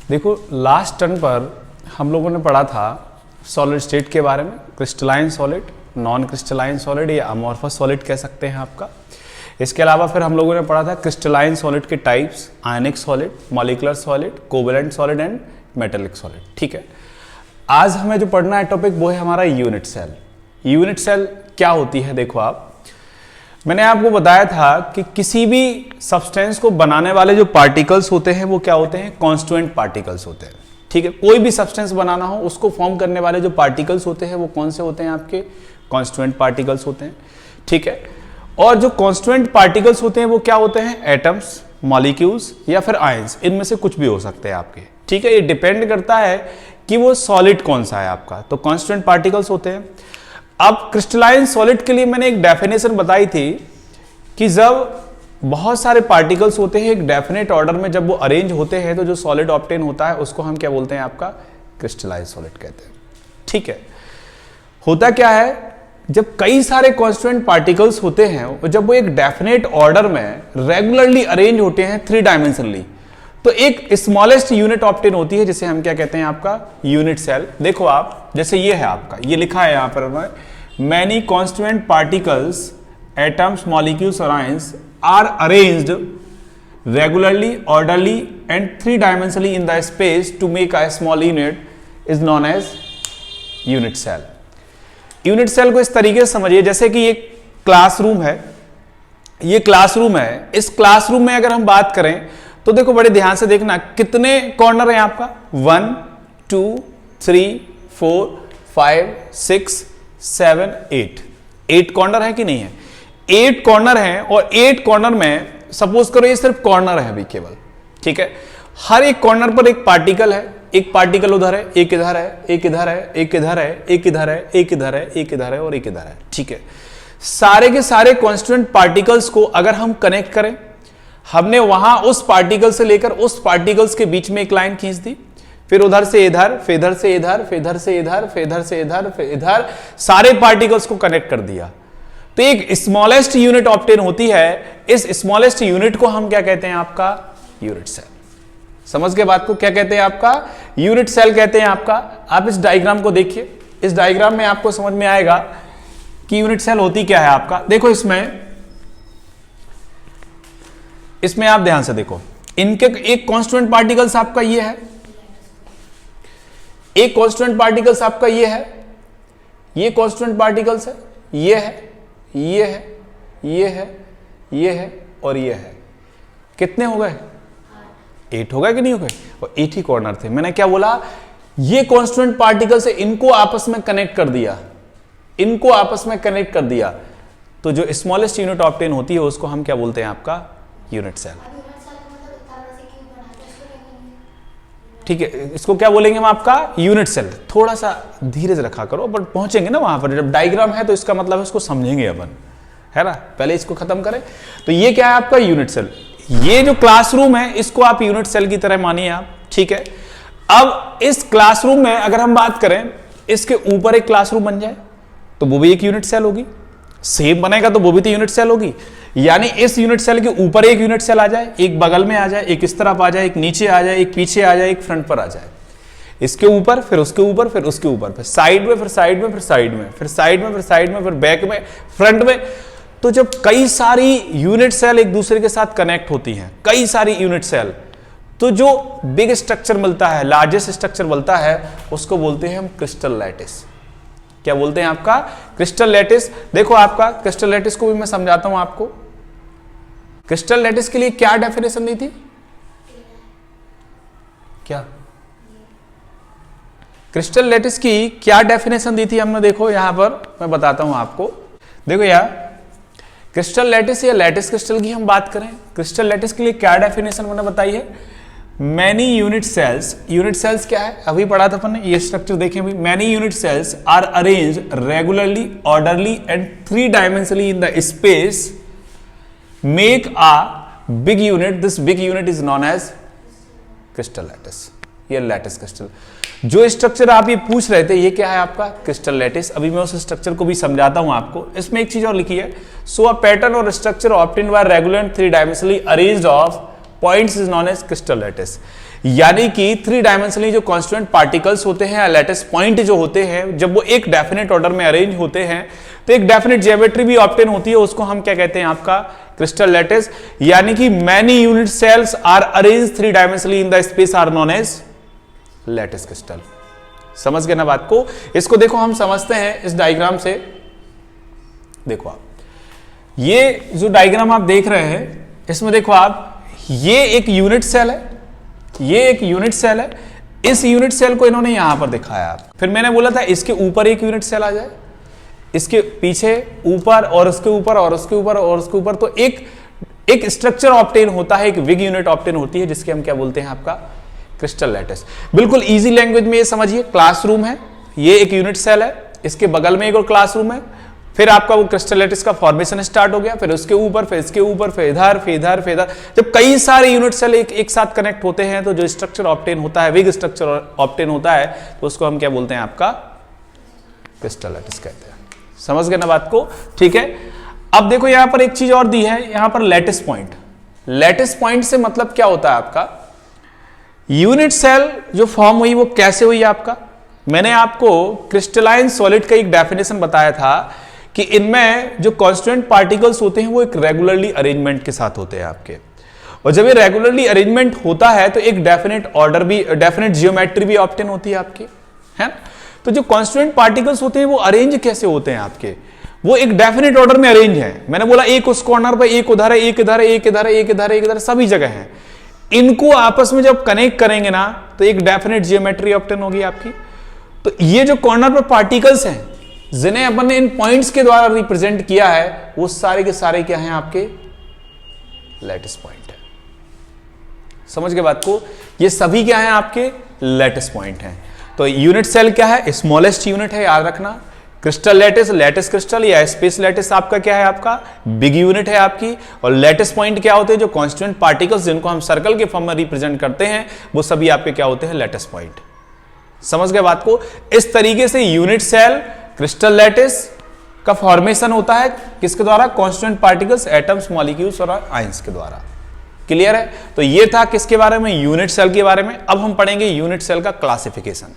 देखो last turn पर हम लोगों ने पढ़ा था सॉलिड स्टेट के बारे में, crystalline solid, non crystalline solid या अमॉर्फस सॉलिड कह सकते हैं आपका। इसके अलावा फिर हम लोगों ने पढ़ा था क्रिस्टलाइन सॉलिड के types, ionic solid, molecular solid, covalent solid and metallic solid. ठीक है, आज हमें जो पढ़ना है टॉपिक वो है हमारा यूनिट सेल। यूनिट सेल क्या होती है? देखो आप, मैंने आपको बताया था कि किसी भी सब्सटेंस को बनाने वाले जो पार्टिकल्स होते हैं वो क्या होते हैं? कॉन्स्टिट्यूएंट पार्टिकल्स होते हैं। ठीक है, कोई भी सब्सटेंस बनाना हो उसको फॉर्म करने वाले जो पार्टिकल्स होते हैं वो कौन से होते हैं? आपके कॉन्स्टिट्यूएंट पार्टिकल्स होते हैं। ठीक है, और जो कॉन्स्टिट्यूएंट पार्टिकल्स होते हैं वो क्या होते हैं? एटम्स, मॉलिक्यूल्स या फिर आयंस, इनमें से कुछ भी हो सकते हैं आपके। ठीक है, ये डिपेंड करता है कि वो सॉलिड कौन सा है आपका। तो कॉन्स्टिट्यूएंट पार्टिकल्स होते हैं। अब क्रिस्टलाइन सॉलिड के लिए मैंने एक डेफिनेशन बताई थी कि जब बहुत सारे पार्टिकल्स होते हैं एक डेफिनेट ऑर्डर में, जब वो अरेंज होते हैं तो जो सॉलिड ऑब्टेन होता है उसको हम क्या बोलते हैं? आपका क्रिस्टलाइन सॉलिड कहते हैं। ठीक है, होता क्या है, जब कई सारे कॉन्स्टिट्यूएंट पार्टिकल्स होते हैं और जब वो एक डेफिनेट ऑर्डर में रेगुलरली अरेंज होते हैं 3 डायमेंशनली, तो एक स्मॉलेस्ट यूनिट ऑब्टेन होती है जिसे हम क्या कहते हैं? आपका यूनिट सेल। देखो आप, जैसे ये है आपका, ये लिखा है यहां पर, many constituent particles, atoms, molecules और ions are arranged regularly, orderly and 3 dimensionally in the space to make a small unit is known as unit cell. Unit cell को इस तरीके से समझिए जैसे कि ये क्लासरूम है, ये क्लासरूम है। इस क्लासरूम में अगर हम बात करें तो देखो बड़े ध्यान से देखना, कितने कॉर्नर है आपका? 1 2 3 4 5 6 7 8 कॉर्नर है कि नहीं है? 8 कॉर्नर है और 8 कॉर्नर में सपोज करो ये सिर्फ कॉर्नर है अभी केवल। ठीक है, हर एक कॉर्नर पर एक पार्टिकल है, एक पार्टिकल उधर है, एक इधर है, एक इधर है, एक इधर है, एक इधर है, एक इधर है, एक इधर है और एक इधर है। ठीक है, सारे के सारे कॉन्स्टिट्यूएंट पार्टिकल्स को अगर हम कनेक्ट करें, हमने वहां उस पार्टिकल से लेकर उस पार्टिकल्स के बीच में एक लाइन खींच दी, फिर उधर से इधर, फिर इधर से इधर, फिर इधर से इधर, फिर इधर से इधर, फिर इधर, सारे पार्टिकल्स को कनेक्ट कर दिया, तो एक स्मॉलेस्ट यूनिट ऑब्टेन होती है। इस स्मॉलेस्ट यूनिट को हम क्या कहते हैं? आपका यूनिट सेल। समझ के बात को? क्या कहते हैं? आपका यूनिट सेल कहते हैं आपका। आप इस डायग्राम को देखिए, इस डायग्राम में आपको समझ में आएगा कि यूनिट सेल होती क्या है आपका। देखो इसमें आप ध्यान से देखो, इनके एक कांस्टेंट पार्टिकल्स आपका ये है, एक कांस्टेंट पार्टिकल्स आपका ये है, ये कांस्टेंट पार्टिकल्स है, ये है, ये है, ये है, ये है और ये है। कितने हो गए? 8 हो गए कि नहीं हो गए? और 8 ही कॉर्नर थे। मैंने क्या बोला? ये कांस्टेंट पार्टिकल्स है, इनको आपस में कनेक्ट कर दिया, इनको आपस में कनेक्ट कर दिया, तो जो स्मॉलेस्ट यूनिट ऑब्टेन होती है उसको हम क्या बोलते हैं? आपका यूनिट सेल। ठीक है, इसको क्या बोलेंगे हम? आपका यूनिट सेल। थोड़ा सा धीरज रखा करो, बट पहुंचेंगे ना वहां पर। जब डायग्राम है तो इसका मतलब है इसको समझेंगे अपन, है ना? पहले इसको खत्म करें। तो ये क्या है? आपका यूनिट सेल। ये जो क्लासरूम है इसको आप यूनिट सेल की तरह मानिए आप। ठीक है, अब इस क्लासरूम में अगर हम बात करें, इसके ऊपर एक क्लासरूम बन जाए तो वो भी एक यूनिट सेल होगी, सेम बनेगा तो वो भी तो यूनिट सेल होगी। यानी इस यूनिट सेल के ऊपर एक यूनिट सेल आ जाए, एक बगल में आ जाए, एक इस तरफ आ जाए, एक नीचे आ जाए, एक पीछे आ जाए, एक फ्रंट पर आ जाए, इसके ऊपर, फिर उसके ऊपर, फिर उसके ऊपर, फिर साइड में, फिर साइड में, फिर साइड में, फिर साइड में, फिर साइड में, फिर बैक में, फ्रंट में। तो जब कई सारी यूनिट सेल एक दूसरे के साथ कनेक्ट होती हैं, कई सारी यूनिट सेल, तो जो बिग स्ट्रक्चर मिलता है, लार्जेस्ट स्ट्रक्चर मिलता है, उसको बोलते हैं हम क्रिस्टल लैटिस। क्या बोलते हैं? आपका क्रिस्टल लैटिस। देखो आपका क्रिस्टल लैटिस को भी मैं समझाता हूं आपको। क्रिस्टल लैटिस के लिए क्या डेफिनेशन दी थी? क्या क्रिस्टल लैटिस की क्या डेफिनेशन दी थी हमने? देखो यहां पर मैं बताता हूं आपको। देखो यार, क्रिस्टल लैटिस या लैटिस क्रिस्टल की हम बात करें, क्रिस्टल लैटिस के लिए क्या डेफिनेशन मैंने बताई है? Many unit cells. Unit cells क्या है? अभी पढ़ा था अपन ने, ये स्ट्रक्चर देखें अभी। Many unit cells are arrange regularly, orderly and 3 dimensionally in the space make a big unit. This big unit is known as crystal lattice या लैटिस क्रिस्टल। जो स्ट्रक्चर आप ये पूछ रहे थे ये क्या है? आपका क्रिस्टल लैटिस। अभी मैं उस स्ट्रक्चर को भी समझाता हूं आपको। इसमें एक चीज और लिखी है, सो अ पैटर्न और structure obtained by regular 3 dimensionally arranged of points is known as crystal lattice. यानी कि थ्री डायमेंशनली जो कॉन्स्टिट्यूएंट पार्टिकल्स होते हैं, लैटिस पॉइंट जो होते हैं, जब वो एक डेफिनेट ऑर्डर में अरेंज होते हैं तो एक डेफिनेट ज्योमेट्री भी ऑब्टेन होती है, उसको हम क्या कहते हैं आपका क्रिस्टल लैटिस। यानी कि many unit cells are arrange three dimensionally in the space are known as lattice crystal. समझ गए ना बात को? इसको देखो हम समझते हैं इस डायग्राम से। देखो आप ये जो डायग्राम आप देख रहे हैं इसमें देखो आप, ये एक यूनिट सेल है, ये एक यूनिट सेल है। इस यूनिट सेल को इन्होंने यहां पर दिखाया। फिर मैंने बोला था इसके ऊपर एक यूनिट सेल आ जाए, इसके पीछे ऊपर और उसके ऊपर और उसके ऊपर और उसके ऊपर, तो एक स्ट्रक्चर ऑब्टेन होता है, एक विग यूनिट ऑब्टेन होती है, जिसके हम क्या बोलते हैं आपका क्रिस्टल लैटिस। बिल्कुल इजी लैंग्वेज में ये समझिए, क्लासरूम है, ये एक यूनिट सेल है, इसके बगल में एक और क्लासरूम है, फिर आपका वो क्रिस्टल लैटिस का फॉर्मेशन स्टार्ट हो गया, फिर उसके ऊपर, फिर इसके ऊपर, फिर इधर, फिर इधर, फिर इधर। जब कई सारे यूनिट सेल एक साथ कनेक्ट होते हैं तो जो स्ट्रक्चर ऑब्टेन होता है, विग स्ट्रक्चर ऑब्टेन होता है, तो उसको हम क्या बोलते हैं आपका क्रिस्टल लैटिस कहते हैं। समझ गए ना बात को? ठीक है। अब देखो यहां पर एक चीज और दी है, यहां पर लैटिस पॉइंट। लैटिस पॉइंट से मतलब क्या होता है आपका, यूनिट सेल जो फॉर्म हुई वो कैसे हुई आपका। मैंने आपको क्रिस्टलाइन सॉलिड का एक डेफिनेशन बताया था कि इनमें जो कॉन्स्टिट्यूएंट पार्टिकल्स होते हैं वो एक रेगुलरली अरेंजमेंट के साथ होते हैं आपके, और जब ये रेगुलरली अरेंजमेंट होता है तो एक डेफिनेट ऑर्डर भी, डेफिनेट जियोमेट्री भी ऑब्टेन होती है आपकी, है। तो जो कॉन्स्टिट्यूएंट पार्टिकल्स होते हैं वो अरेंज कैसे होते हैं आपके, वो एक डेफिनेट ऑर्डर में अरेंज है। मैंने बोला एक उस कॉर्नर पर, एक उधर है, एक इधर है, एक इधर है, एक इधर है, एक इधर, सभी जगह है। इनको आपस में जब कनेक्ट करेंगे ना तो एक डेफिनेट जियोमेट्री ऑब्टेन होगी आपकी। तो ये जो कॉर्नर पर पार्टिकल्स हैं जिन्हें अपन ने इन पॉइंट्स के द्वारा रिप्रेजेंट किया है, वो सारे के सारे क्या हैं आपके लैटिस पॉइंट है। समझ गए बात को? ये सभी क्या हैं आपके लैटिस पॉइंट हैं। तो यूनिट सेल क्या है, स्मॉलेस्ट यूनिट है, याद रखना। क्रिस्टल लैटिस, लैटिस क्रिस्टल या स्पेस लैटिस आपका क्या है आपका बिग यूनिट है आपकी। और लैटिस पॉइंट क्या होते हैं, जो कॉन्स्टिट्यूएंट पार्टिकल्स जिनको हम सर्कल के फॉर्म में रिप्रेजेंट करते हैं, वो सभी आपके क्या होते हैं लैटिस पॉइंट। समझ गए बात को? इस तरीके से यूनिट सेल, क्रिस्टल लैटिस का फॉर्मेशन होता है किसके द्वारा, कॉन्स्टिट्यूएंट पार्टिकल्स, एटम्स, मॉलिक्यूल्स और आयंस के द्वारा। क्लियर है? तो ये था किसके बारे में, यूनिट सेल के बारे में। अब हम पढ़ेंगे यूनिट सेल का क्लासिफिकेशन।